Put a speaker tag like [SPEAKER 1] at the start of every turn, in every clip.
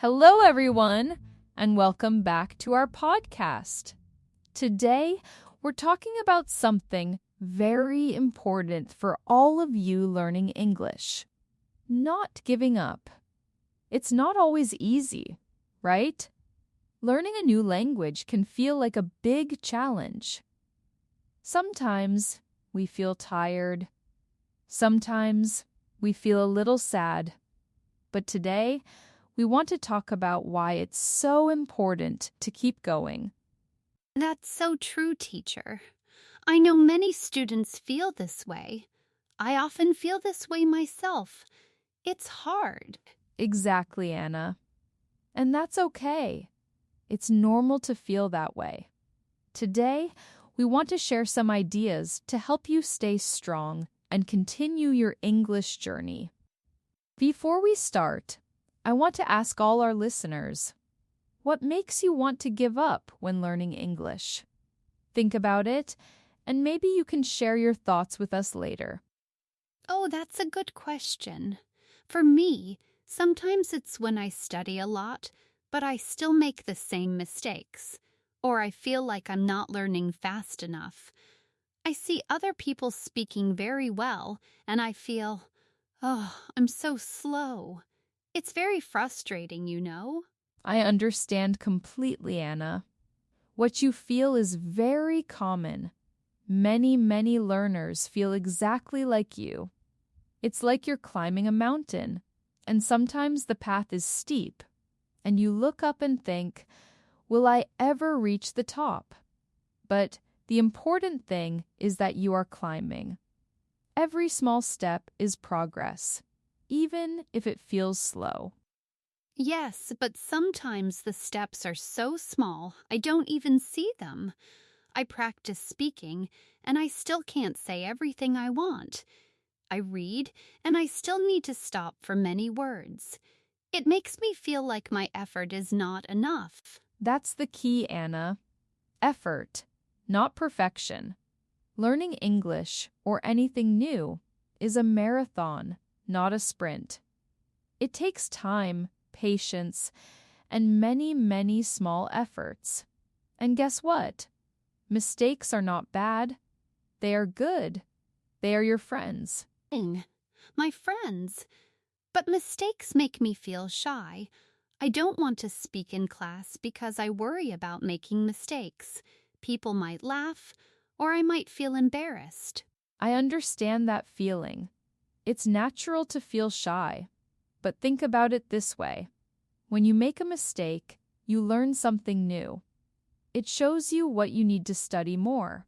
[SPEAKER 1] Hello, everyone, and welcome back to our podcast. Today, we're talking about something very important for all of you learning English: not giving up. It's not always easy, right? Learning a new language can feel like a big challenge. Sometimes we feel tired. Sometimes we feel a little sad. But today, we want to talk about why it's so important to keep going.
[SPEAKER 2] That's so true, teacher. I know many students feel this way. I often feel this way myself. It's hard.
[SPEAKER 1] Exactly, Anna. And that's okay. It's normal to feel that way. Today, we want to share some ideas to help you stay strong and continue your English journey. Before we start, I want to ask all our listeners, what makes you want to give up when learning English? Think about it, and maybe you can share your thoughts with us later.
[SPEAKER 2] Oh, that's a good question. For me, sometimes it's when I study a lot, but I still make the same mistakes, or I feel like I'm not learning fast enough. I see other people speaking very well, and I feel, oh, I'm so slow. It's very frustrating, you know?
[SPEAKER 1] I understand completely, Anna. What you feel is very common. Many learners feel exactly like you. It's like you're climbing a mountain, and sometimes the path is steep, and you look up and think, will I ever reach the top? But the important thing is that you are climbing. Every small step is progress, even if it feels slow.
[SPEAKER 2] Yes, but sometimes the steps are so small I don't even see them. I practice speaking, and I still can't say everything I want. I read, and I still need to stop for many words. It makes me feel like my effort is not enough.
[SPEAKER 1] That's the key, Anna. Effort, not perfection. Learning English or anything new is a marathon, not a sprint. It takes time, patience, and many small efforts. And guess what? Mistakes are not bad. They are good. They are your friends.
[SPEAKER 2] My friends. But mistakes make me feel shy. I don't want to speak in class because I worry about making mistakes. People might laugh, or I might feel embarrassed.
[SPEAKER 1] I understand that feeling. It's natural to feel shy. But think about it this way. When you make a mistake, you learn something new. It shows you what you need to study more.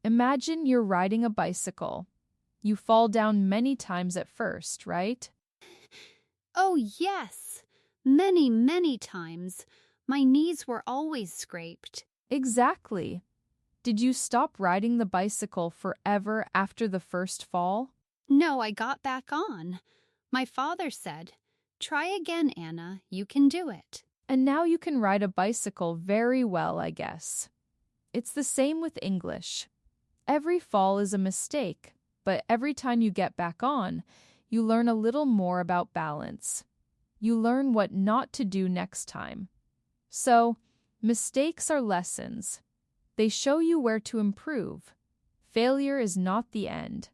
[SPEAKER 1] Imagine you're riding a bicycle. You fall down many times at first, right?
[SPEAKER 2] Oh, yes. Many times. My knees were always scraped.
[SPEAKER 1] Exactly. Did you stop riding the bicycle forever after the first fall?
[SPEAKER 2] No, I got back on. My father said, "Try again, Anna. You can do it."
[SPEAKER 1] And now you can ride a bicycle very well, I guess. It's the same with English. Every fall is a mistake, but every time you get back on, you learn a little more about balance. You learn what not to do next time. So, mistakes are lessons. They show you where to improve. Failure is not the end.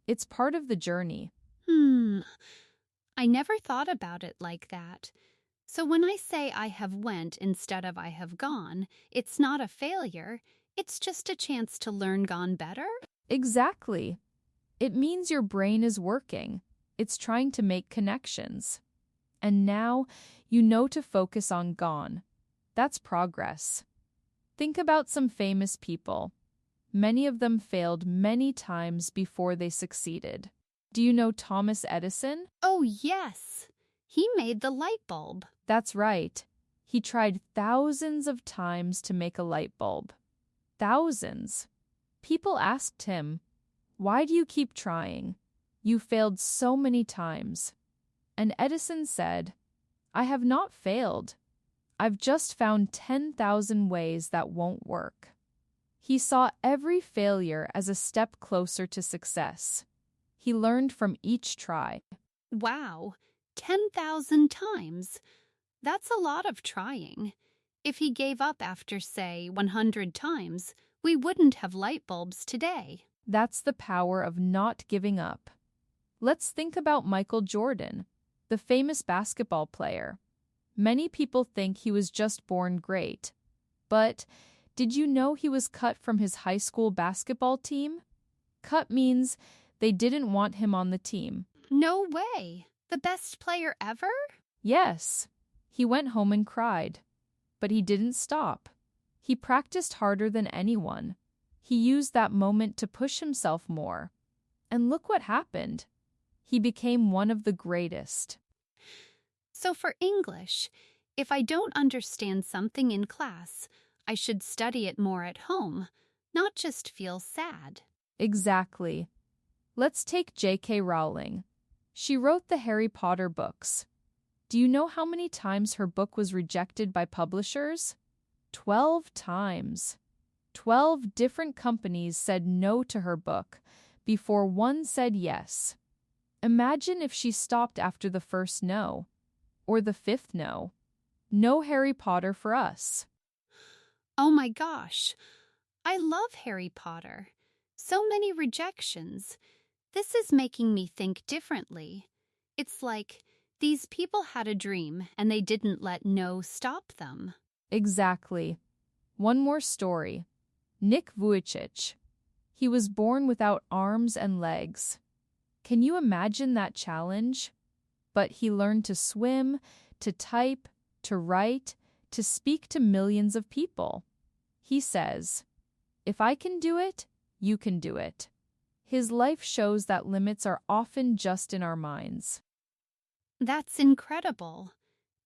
[SPEAKER 1] It's part of the journey.
[SPEAKER 2] I never thought about it like that. So when I say I have went instead of I have gone, it's not a failure. It's just a chance to learn gone better?
[SPEAKER 1] Exactly. It means your brain is working. It's trying to make connections. And now you know to focus on gone. That's progress. Think about some famous people. Many of them failed many times before they succeeded. Do you know Thomas Edison?
[SPEAKER 2] Oh, yes. He made the light bulb.
[SPEAKER 1] That's right. He tried thousands of times to make a light bulb. Thousands. People asked him, "Why do you keep trying? You failed so many times." And Edison said, "I have not failed. I've just found 10,000 ways that won't work." He saw every failure as a step closer to success. He learned from each try.
[SPEAKER 2] Wow, 10,000 times. That's a lot of trying. If he gave up after, say, 100 times, we wouldn't have light bulbs today.
[SPEAKER 1] That's the power of not giving up. Let's think about Michael Jordan, the famous basketball player. Many people think he was just born great. But did you know he was cut from his high school basketball team? Cut means they didn't want him on the team.
[SPEAKER 2] No way! The best player ever?
[SPEAKER 1] Yes, he went home and cried. But he didn't stop. He practiced harder than anyone. He used that moment to push himself more. And look what happened. He became one of the greatest.
[SPEAKER 2] So for English, if I don't understand something in class, I should study it more at home, not just feel sad.
[SPEAKER 1] Exactly. Let's take J.K. Rowling. She wrote the Harry Potter books. Do you know how many times her book was rejected by publishers? 12 times. 12 different companies said no to her book before one said yes. Imagine if she stopped after the first no, or the fifth no. No Harry Potter for us.
[SPEAKER 2] Oh my gosh! I love Harry Potter. So many rejections. This is making me think differently. It's like these people had a dream and they didn't let no stop them.
[SPEAKER 1] Exactly. One more story. Nick Vujicic. He was born without arms and legs. Can you imagine that challenge? But he learned to swim, to type, to write, to speak to millions of people. He says, "If I can do it, you can do it." His life shows that limits are often just in our minds.
[SPEAKER 2] That's incredible.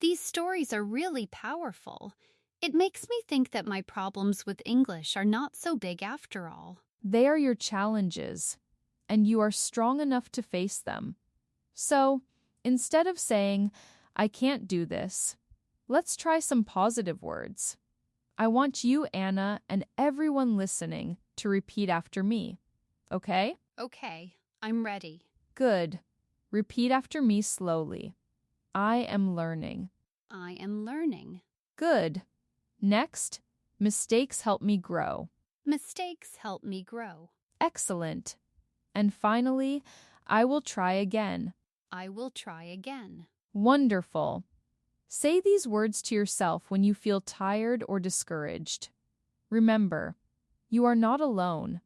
[SPEAKER 2] These stories are really powerful. It makes me think that my problems with English are not so big after all.
[SPEAKER 1] They are your challenges, and you are strong enough to face them. So, instead of saying, "I can't do this," let's try some positive words. I want you, Anna, and everyone listening to repeat after me. Okay?
[SPEAKER 2] Okay, I'm ready.
[SPEAKER 1] Good. Repeat after me slowly. I am learning.
[SPEAKER 2] I am learning.
[SPEAKER 1] Good. Next, mistakes help me grow.
[SPEAKER 2] Mistakes help me grow.
[SPEAKER 1] Excellent. And finally, I will try again.
[SPEAKER 2] I will try again.
[SPEAKER 1] Wonderful. Say these words to yourself when you feel tired or discouraged. Remember, you are not alone.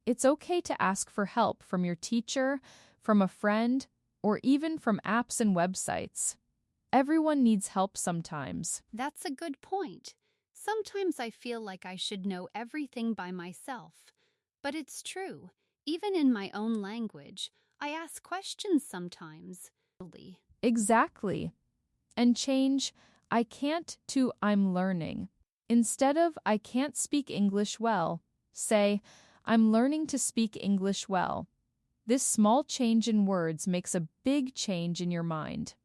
[SPEAKER 1] It's okay to ask for help from your teacher, from a friend, or even from apps and websites. Everyone needs help sometimes.
[SPEAKER 2] That's a good point. Sometimes I feel like I should know everything by myself. But it's true. Even in my own language, I ask questions sometimes.
[SPEAKER 1] Exactly. And change "I can't" to "I'm learning." Instead of "I can't speak English well," say "I'm learning to speak English well." This small change in words makes a big change in your mind.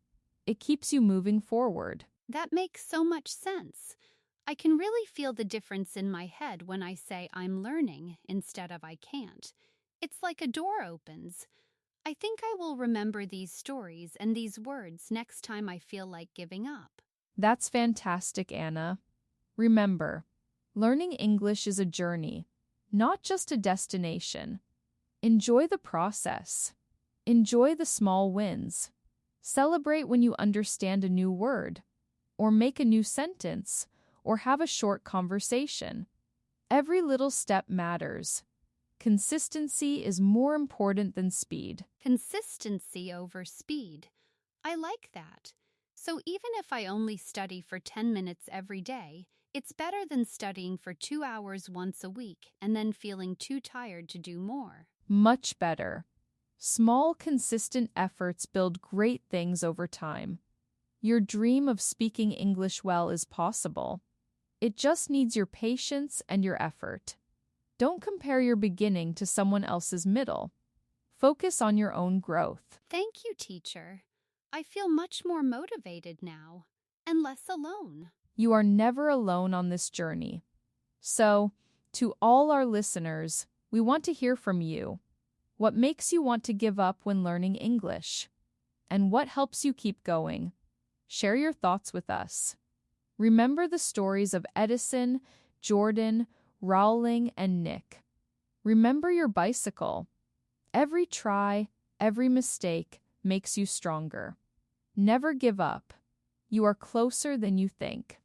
[SPEAKER 1] It keeps you moving forward.
[SPEAKER 2] That makes so much sense. I can really feel the difference in my head when I say I'm learning instead of I can't. It's like a door opens. I think I will remember these stories and these words next time I feel like giving up.
[SPEAKER 1] That's fantastic, Anna. Remember, learning English is a journey, not just a destination. Enjoy the process. Enjoy the small wins. Celebrate when you understand a new word, or make a new sentence, or have a short conversation. Every little step matters. Consistency is more important than speed.
[SPEAKER 2] Consistency over speed. I like that. So even if I only study for 10 minutes every day, it's better than studying for 2 hours once a week and then feeling too tired to do more.
[SPEAKER 1] Much better. Small, consistent efforts build great things over time. Your dream of speaking English well is possible. It just needs your patience and your effort. Don't compare your beginning to someone else's middle. Focus on your own growth.
[SPEAKER 2] Thank you, teacher. I feel much more motivated now and less alone.
[SPEAKER 1] You are never alone on this journey. So, to all our listeners, we want to hear from you. What makes you want to give up when learning English? And what helps you keep going? Share your thoughts with us. Remember the stories of Edison, Jordan, Rowling, and Nick. Remember your bicycle. Every try, every mistake makes you stronger. Never give up. You are closer than you think.